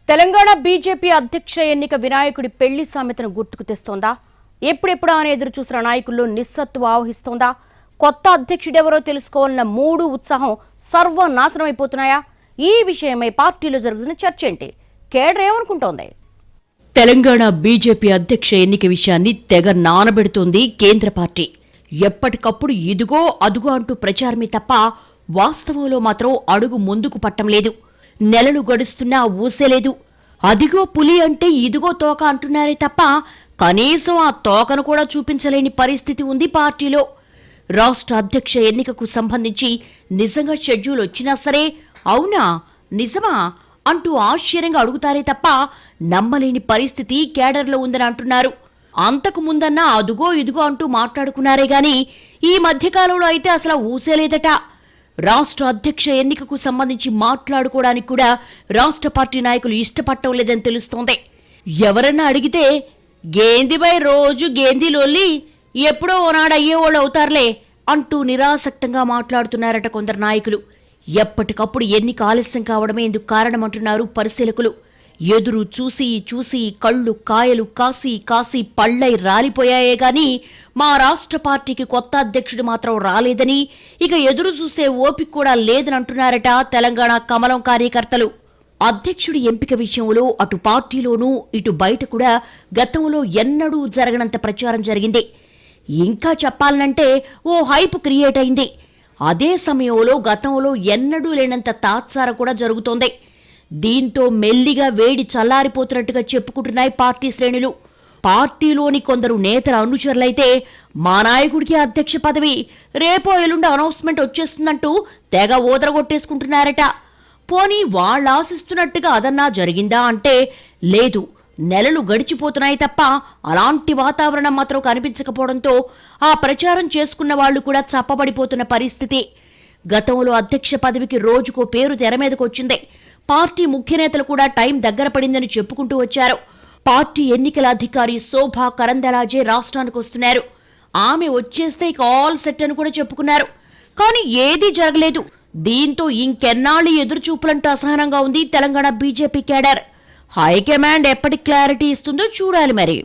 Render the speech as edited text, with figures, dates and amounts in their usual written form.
Telangana BJP అధ్యక్ష ఎన్నిక వినాయకుడి పెళ్లి సామెతను గుర్తుకు తెస్తోందా? ఎప్పుడెప్పుడా అని ఎదురు చూసిన నాయకుల్లో నిస్సత్తువ ఆవహిస్తోందా? కొత్త అధ్యక్షుడెవరో తెలుసుకోవాలన్న మూడు ఉత్సాహం సర్వనాశనం అయిపోతున్నాయా? ఈ విషయమై పార్టీలో జరుగుతున్న చర్చ ఏంటి? కేడర్ ఏమనుకుంటోంది? తెలంగాణ బీజేపీ అధ్యక్ష ఎన్నిక విషయాన్ని తెగ నానబెడుతోంది కేంద్ర పార్టీ. ఎప్పటికప్పుడు ఇదిగో అదుగో అంటూ ప్రచారమే తప్ప వాస్తవంలో మాత్రం అడుగు ముందుకు పట్టం లేదు. నెలలు గడుస్తున్నా ఊసేలేదు. అదిగో పులి అంటే ఇదిగో తోక అంటున్నారే తప్ప కనీసం ఆ తోకను కూడా చూపించలేని పరిస్థితి ఉంది పార్టీలో. రాష్ట్ర అధ్యక్ష ఎన్నికకు సంబంధించి నిజంగా షెడ్యూల్ వచ్చినా సరే అవునా నిజమా అంటూ ఆశ్చర్యంగా అడుగుతారే తప్ప నమ్మలేని పరిస్థితి కేడర్లో ఉందని అంటున్నారు. అంతకు ముందన్నా అదుగో ఇదిగో అంటూ మాట్లాడుకున్నారే గాని ఈ మధ్యకాలంలో అయితే అసలు ఊసేలేదట. రాష్ట్ర అధ్యక్ష ఎన్నికకు సంబంధించి మాట్లాడుకోవడానికి కూడా రాష్ట్ర పార్టీ నాయకులు ఇష్టపడటం లేదని తెలుస్తోంది. ఎవరన్నా అడిగితే గేందిపై రోజు గేందీలోల్లి ఎప్పుడో ఓనాడు అయ్యేవాళ్ళు అవుతారులే అంటూ నిరాసక్తంగా మాట్లాడుతున్నారట కొందరు నాయకులు. ఎప్పటికప్పుడు ఎన్నిక ఆలస్యం కావడమే ఇందుకు కారణమంటున్నారు పరిశీలకులు. ఎదురు చూసి చూసి కళ్ళు కాయలు కాసి కాసి పళ్ళై రాలిపోయాయే గాని మా రాష్ట్ర పార్టీకి కొత్త అధ్యక్షుడు మాత్రం రాలేదని, ఇక ఎదురు చూసే ఓపిక కూడా లేదని అంటున్నారట తెలంగాణ కమలం కార్యకర్తలు. అధ్యక్షుడి ఎంపిక విషయంలో అటు పార్టీలోనూ ఇటు బయట కూడా గతంలో ఎన్నడూ జరగనంత ప్రచారం జరిగింది. ఇంకా చెప్పాలనంటే ఓ హైప్ క్రియేట్ అయింది. అదే సమయంలో గతంలో ఎన్నడూ లేనంత తాత్సార కూడా జరుగుతోంది. దీంతో మెల్లిగా వేడి చల్లారిపోతున్నట్టుగా చెప్పుకుంటున్నాయి పార్టీ శ్రేణులు. పార్టీలోని కొందరు నేతల అనుచరులైతే మా నాయకుడికి అధ్యక్ష పదవి రేపో ఎల్లుండి అనౌన్స్మెంట్ వచ్చేస్తుందంటూ తెగ ఊదరగొట్టేసుకుంటున్నారట. పోనీ వాళ్ళు ఆశిస్తున్నట్టుగా అదన్నా జరిగిందా అంటే లేదు. నెలలు గడిచిపోతున్నాయి తప్ప అలాంటి వాతావరణం మాత్రం కనిపించకపోవడంతో ఆ ప్రచారం చేసుకున్న వాళ్లు కూడా చప్పబడిపోతున్న పరిస్థితి. గతంలో అధ్యక్ష పదవికి రోజుకో పేరు తెర మీదకొచ్చింది. పార్టీ ముఖ్య నేతలు కూడా టైం దగ్గర పడిందని చెప్పుకుంటూ వచ్చారు. పార్టీ ఎన్నికల అధికారి శోభా కరందలాజే రాష్ట్రానికి వస్తున్నారు. ఆమె వచ్చేస్తే ఇక ఆల్ సెట్ అని కూడా చెప్పుకున్నారు. కానీ ఏదీ జరగలేదు. దీంతో ఇంకెన్నాళ్ళు ఎదురుచూపులంటూ అసహనంగా ఉంది తెలంగాణ బీజేపీ కేడర్. హైకమాండ్ ఎప్పటి క్లారిటీ ఇస్తుందో చూడాలి మరి.